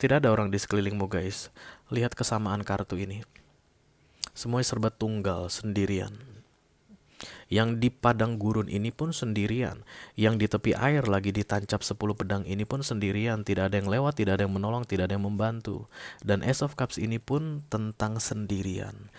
Tidak ada orang di sekelilingmu guys. Lihat kesamaan kartu ini. Semuanya serba tunggal, sendirian. Yang di padang gurun ini pun sendirian. Yang di tepi air lagi ditancap 10 pedang ini pun sendirian. Tidak ada yang lewat, tidak ada yang menolong, tidak ada yang membantu. Dan Ace of Cups ini pun tentang sendirian.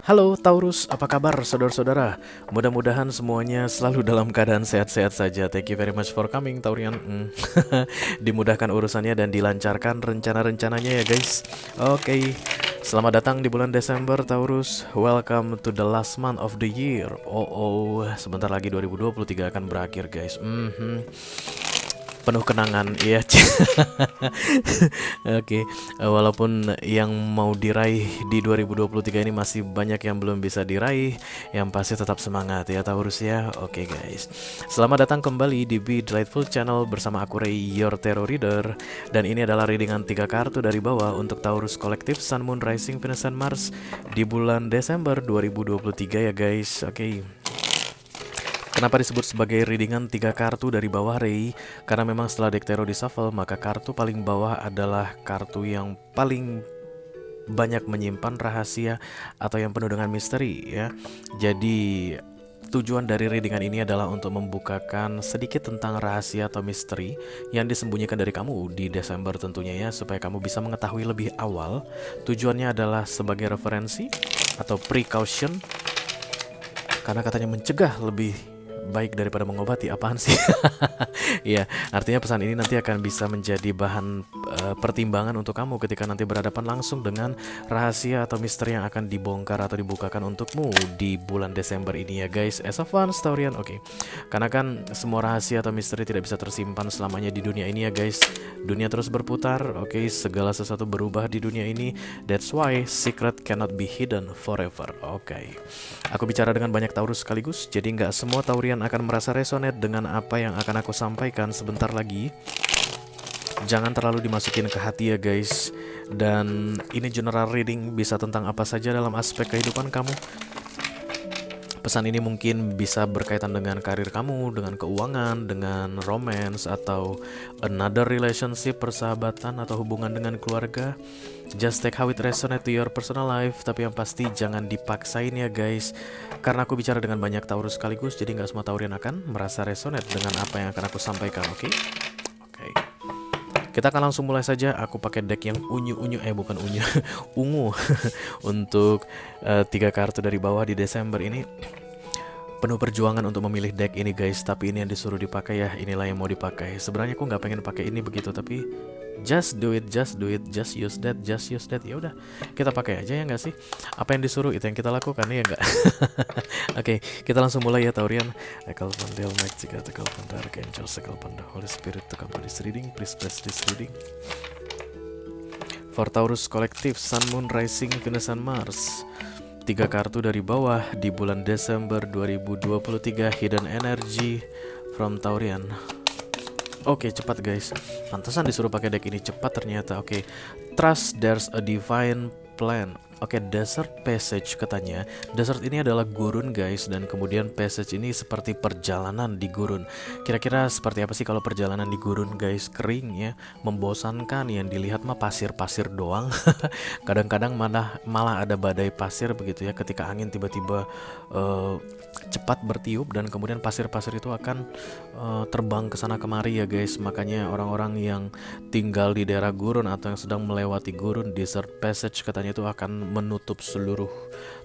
Halo Taurus, apa kabar saudara-saudara? Mudah-mudahan semuanya selalu dalam keadaan sehat-sehat saja. Thank you very much for coming, Taurian. Dimudahkan urusannya dan dilancarkan rencana-rencananya ya guys. Oke, selamat datang di bulan Desember Taurus. Welcome to the last month of the year. Oh, sebentar lagi 2023 akan berakhir guys. Penuh kenangan, iya. Oke, walaupun yang mau diraih di 2023 ini masih banyak yang belum bisa diraih, yang pasti tetap semangat ya Taurus ya. Oke guys, selamat datang kembali di Be Delightful Channel bersama aku Ray, your tarot reader. Dan ini adalah readingan 3 kartu dari bawah untuk Taurus kolektif Sun, Moon, Rising, Venus, dan Mars di bulan Desember 2023 ya guys. Oke. Kenapa disebut sebagai readingan 3 kartu dari bawah Ray? Karena memang setelah deck tarot di shuffle, maka kartu paling bawah adalah kartu yang paling banyak menyimpan rahasia atau yang penuh dengan misteri ya. Jadi tujuan dari readingan ini adalah untuk membukakan sedikit tentang rahasia atau misteri yang disembunyikan dari kamu di Desember tentunya ya, supaya kamu bisa mengetahui lebih awal. Tujuannya adalah sebagai referensi atau precaution, karena katanya mencegah lebih baik daripada mengobati. Apaan sih? Ya, artinya pesan ini nanti akan bisa menjadi bahan pertimbangan untuk kamu ketika nanti berhadapan langsung dengan rahasia atau misteri yang akan dibongkar atau dibukakan untukmu di bulan Desember ini ya guys. As a fun story, oke. Karena kan semua rahasia atau misteri tidak bisa tersimpan selamanya di dunia ini ya guys. Dunia terus berputar, oke. Segala sesuatu berubah di dunia ini. That's why secret cannot be hidden forever. Oke. Aku bicara dengan banyak Taurus sekaligus, jadi nggak semua Taurian akan merasa resonate dengan apa yang akan aku sampaikan sebentar lagi. Jangan terlalu dimasukin ke hati ya guys. Dan ini general reading, bisa tentang apa saja dalam aspek kehidupan kamu. Pesan ini mungkin bisa berkaitan dengan karir kamu, dengan keuangan, dengan romance, atau another relationship, persahabatan, atau hubungan dengan keluarga. Just take how it resonate to your personal life. Tapi yang pasti jangan dipaksain ya guys. Karena aku bicara dengan banyak Taurus sekaligus, jadi nggak semua Taurian akan merasa resonate dengan apa yang akan aku sampaikan, oke? Oke. Kita akan langsung mulai saja. Aku pakai deck yang unyu-unyu, bukan unyu, ungu. Untuk 3 kartu dari bawah di Desember ini. Penuh perjuangan untuk memilih deck ini guys, tapi ini yang disuruh dipakai ya, inilah yang mau dipakai. Sebenarnya aku nggak pengen pakai ini begitu, tapi just do it, just use that, ya udah, kita pakai aja ya nggak sih? Apa yang disuruh itu yang kita lakukan ya nggak? Oke, kita langsung mulai ya Taurian. Ekal Pandel, Magic, Ekal Panda, Archangel, Ekal Panda, Holy Spirit to come to this reading. Please bless this reading for Taurus kolektif Sun, Moon, Rising, Venus, and Mars. 3 kartu dari bawah di bulan Desember 2023. Hidden Energy from Taurian. Oke, cepat guys. Pantesan disuruh pakai deck ini cepat ternyata. Oke. Trust there's a divine plan. Oke, Desert Passage katanya. Desert ini adalah gurun guys, dan kemudian passage ini seperti perjalanan di gurun. Kira-kira seperti apa sih kalau perjalanan di gurun guys? Kering ya, membosankan, yang dilihat mah pasir-pasir doang. Kadang-kadang malah ada badai pasir begitu ya, ketika angin tiba-tiba cepat bertiup dan kemudian pasir-pasir itu akan terbang ke sana kemari ya guys. Makanya orang-orang yang tinggal di daerah gurun atau yang sedang melewati gurun, Desert Passage katanya itu akan menutup seluruh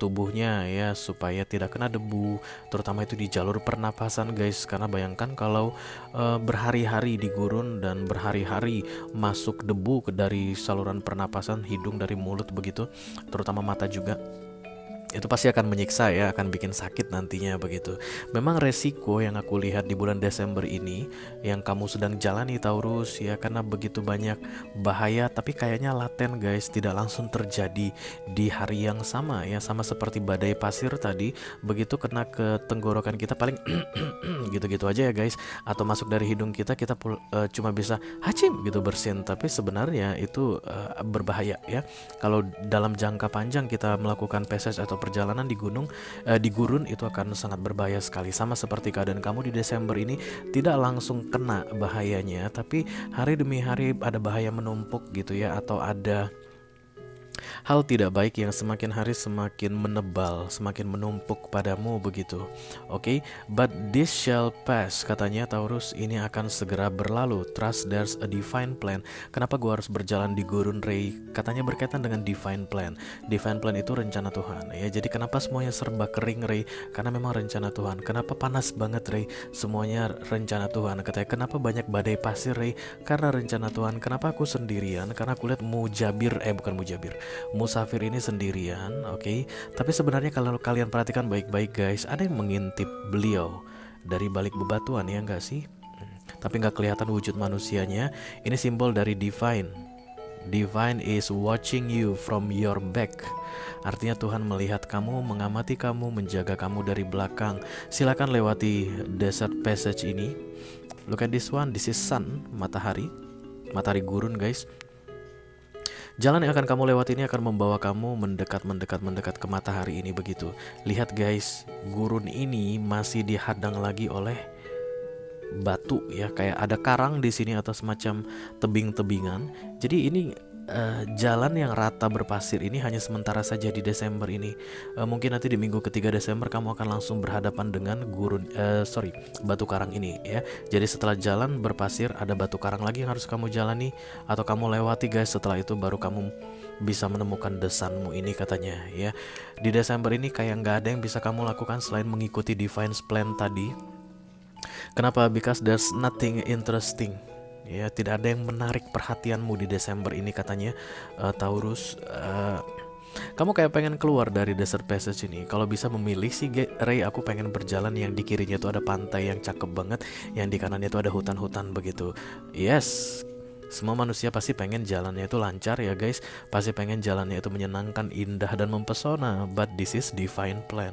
tubuhnya ya, supaya tidak kena debu, terutama itu di jalur pernapasan guys. Karena bayangkan kalau berhari-hari di gurun dan berhari-hari masuk debu dari saluran pernapasan, hidung, dari mulut begitu, terutama mata juga. itu pasti akan menyiksa ya, akan bikin sakit nantinya begitu. Memang resiko yang aku lihat di bulan Desember ini yang kamu sedang jalani Taurus ya, karena begitu banyak bahaya tapi kayaknya laten guys, tidak langsung terjadi di hari yang sama ya, sama seperti badai pasir tadi, begitu kena ke tenggorokan kita paling gitu-gitu aja ya guys, atau masuk dari hidung kita, cuma bisa hacim gitu bersin, tapi sebenarnya itu berbahaya ya. Kalau dalam jangka panjang kita melakukan passage atau perjalanan di gunung, di gurun, itu akan sangat berbahaya sekali. Sama seperti keadaan kamu di Desember ini, tidak langsung kena bahayanya, tapi hari demi hari ada bahaya menumpuk gitu ya, atau ada hal tidak baik yang semakin hari semakin menebal, semakin menumpuk padamu begitu. Oke, but this shall pass, katanya Taurus, ini akan segera berlalu. Trust there's a divine plan. Kenapa gua harus berjalan di gurun Ray? Katanya berkaitan dengan divine plan. Divine plan itu rencana Tuhan ya. Jadi kenapa semuanya serba kering Ray? Karena memang rencana Tuhan. Kenapa panas banget Ray? Semuanya rencana Tuhan. Katanya kenapa banyak badai pasir Ray? Karena rencana Tuhan. Kenapa aku sendirian? Karena aku lihat Musafir ini sendirian, oke. Tapi sebenarnya kalau kalian perhatikan baik-baik guys, ada yang mengintip beliau dari balik bebatuan ya enggak sih? Tapi nggak kelihatan wujud manusianya. Ini simbol dari divine. Divine is watching you from your back. Artinya Tuhan melihat kamu, mengamati kamu, menjaga kamu dari belakang. Silakan lewati desert passage ini. Look at this one, this is sun, matahari gurun guys. Jalan yang akan kamu lewati ini akan membawa kamu mendekat ke matahari ini begitu. Lihat guys, gurun ini masih dihadang lagi oleh batu ya, kayak ada karang di sini atau semacam tebing-tebingan. Jadi ini jalan yang rata berpasir ini hanya sementara saja di Desember ini. Mungkin nanti di minggu ketiga Desember kamu akan langsung berhadapan dengan batu karang ini ya. Jadi setelah jalan berpasir ada batu karang lagi yang harus kamu jalani atau kamu lewati guys. Setelah itu baru kamu bisa menemukan desanmu ini katanya ya. Di Desember ini kayak nggak ada yang bisa kamu lakukan selain mengikuti divine plan tadi. Kenapa? Because there's nothing interesting. Ya, tidak ada yang menarik perhatianmu di Desember ini katanya Taurus. Kamu kayak pengen keluar dari desert passage ini. Kalau bisa memilih sih Ray, aku pengen berjalan yang di kirinya itu ada pantai yang cakep banget, yang di kanannya itu ada hutan-hutan begitu. Yes, semua manusia pasti pengen jalannya itu lancar ya guys. Pasti pengen jalannya itu menyenangkan, indah dan mempesona. But this is divine plan.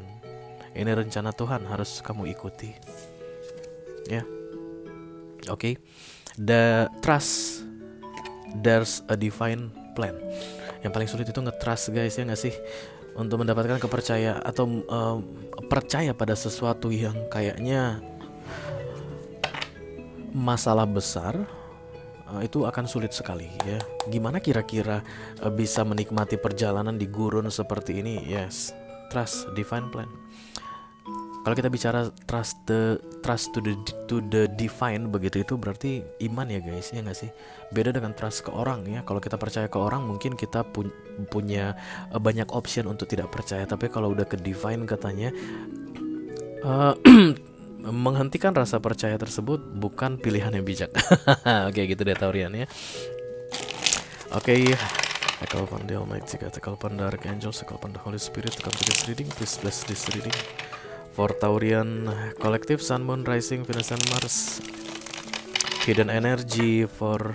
Ini rencana Tuhan, harus kamu ikuti. Ya, oke. The trust there's a divine plan. Yang paling sulit itu nge-trust guys ya nggak sih, untuk mendapatkan kepercayaan atau percaya pada sesuatu yang kayaknya masalah besar. Itu akan sulit sekali ya. Gimana kira-kira bisa menikmati perjalanan di gurun seperti ini? Yes, trust divine plan. Kalau kita bicara trust to the divine begitu, itu berarti iman ya guys, ya nggak sih? Beda dengan trust ke orang ya. Kalau kita percaya ke orang mungkin kita punya banyak option untuk tidak percaya. Tapi kalau udah ke divine katanya menghentikan rasa percaya tersebut bukan pilihan yang bijak. Oke, gitu deh Taurian ya. Oke. I call upon the Almighty God, I call upon the Archangels, I call upon the Holy Spirit to come to this reading. Please bless this reading for Taurian Collective, Sun, Moon, Rising, Venus, and Mars. Hidden Energy for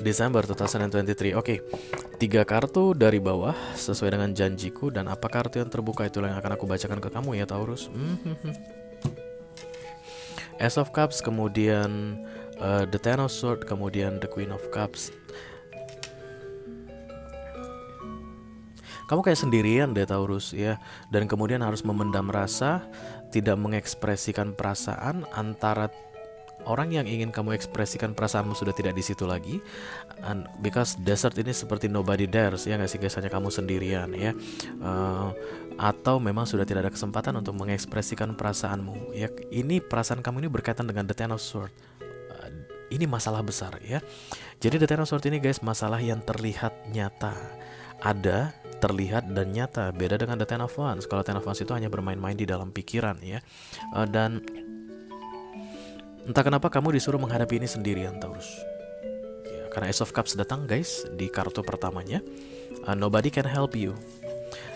December 2023. Oke, 3 kartu dari bawah sesuai dengan janjiku, dan apa kartu yang terbuka itulah yang akan aku bacakan ke kamu ya Taurus. Ace of Cups, kemudian the Ten of Swords, kemudian the Queen of Cups. Kamu kayak sendirian deh Taurus ya, dan kemudian harus memendam rasa, tidak mengekspresikan perasaan. Antara orang yang ingin kamu ekspresikan perasaanmu sudah tidak di situ lagi, and because desert ini seperti nobody dares ya nggak sih guys, hanya kamu sendirian ya, atau memang sudah tidak ada kesempatan untuk mengekspresikan perasaanmu ya. Ini perasaan kamu ini berkaitan dengan the Ten of Swords. Ini masalah besar ya. Jadi the Ten of Swords ini guys, masalah yang terlihat nyata, ada, terlihat dan nyata. Beda dengan the Ten of Wands. Kalau Ten of Wands itu hanya bermain-main di dalam pikiran ya. Dan entah kenapa kamu disuruh menghadapi ini sendirian Taurus ya, karena Ace of Cups datang guys di kartu pertamanya. Nobody can help you.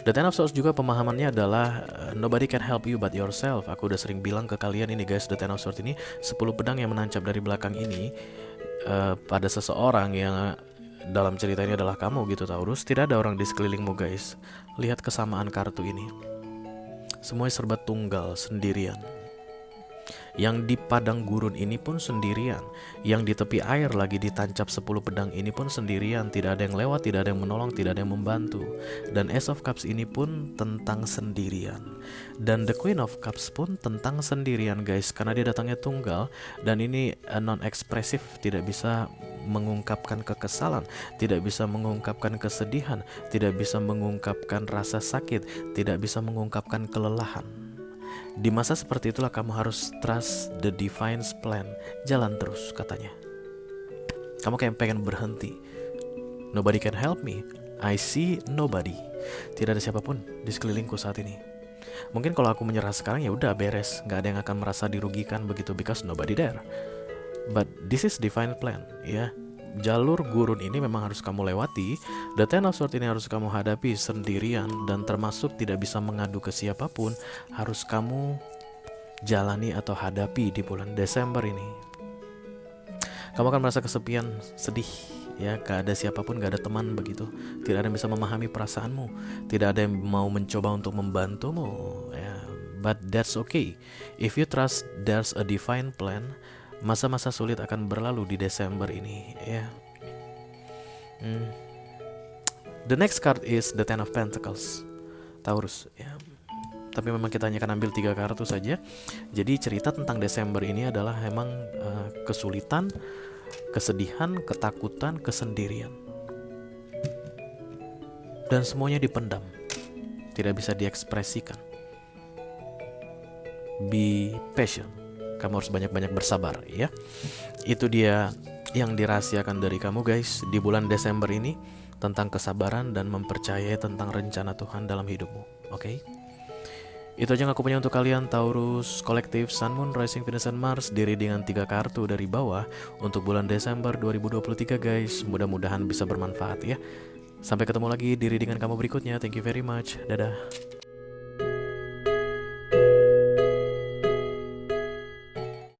The Ten of Swords juga pemahamannya adalah nobody can help you but yourself. Aku udah sering bilang ke kalian ini guys, The Ten of Swords ini 10 pedang yang menancap dari belakang ini pada seseorang yang dalam cerita ini adalah kamu gitu Taurus. Tidak ada orang di sekelilingmu guys. Lihat kesamaan kartu ini. Semuanya serba tunggal, sendirian. Yang di padang gurun ini pun sendirian. Yang di tepi air lagi ditancap 10 pedang ini pun sendirian. Tidak ada yang lewat, tidak ada yang menolong, tidak ada yang membantu. Dan Ace of Cups ini pun tentang sendirian. Dan The Queen of Cups pun tentang sendirian guys, karena dia datangnya tunggal. Dan ini non-ekspresif, tidak bisa mengungkapkan kekesalan, tidak bisa mengungkapkan kesedihan, tidak bisa mengungkapkan rasa sakit, tidak bisa mengungkapkan kelelahan. Di masa seperti itulah kamu harus trust the divine's plan. Jalan terus katanya. Kamu kayak pengen berhenti. Nobody can help me. I see nobody. Tidak ada siapapun di sekelilingku saat ini. Mungkin kalau aku menyerah sekarang ya udah beres, nggak ada yang akan merasa dirugikan begitu, because nobody there. But this is divine plan, ya. Jalur gurun ini memang harus kamu lewati. The Ten of Swords ini harus kamu hadapi sendirian, dan termasuk tidak bisa mengadu ke siapapun, harus kamu jalani atau hadapi di bulan Desember ini. Kamu akan merasa kesepian, sedih, ya, gak ada siapapun, gak ada teman begitu. Tidak ada yang bisa memahami perasaanmu, tidak ada yang mau mencoba untuk membantumu, ya. But that's okay. If you trust there's a divine plan, masa-masa sulit akan berlalu di Desember ini, ya. The next card is the Ten of Pentacles, Taurus, ya. Tapi memang kita hanya akan ambil 3 kartu saja. Jadi cerita tentang Desember ini adalah memang kesulitan, kesedihan, ketakutan, kesendirian. Dan semuanya dipendam, tidak bisa diekspresikan. Be patient. Kamu harus banyak-banyak bersabar, ya. Itu dia yang dirahasiakan dari kamu guys di bulan Desember ini, tentang kesabaran dan mempercayai tentang rencana Tuhan dalam hidupmu. Oke? Itu aja yang aku punya untuk kalian Taurus kolektif Sun, Moon, Rising, Venus, dan Mars di readingan 3 kartu dari bawah untuk bulan Desember 2023 guys. Mudah-mudahan bisa bermanfaat, ya. Sampai ketemu lagi di readingan kamu berikutnya. Thank you very much. Dadah.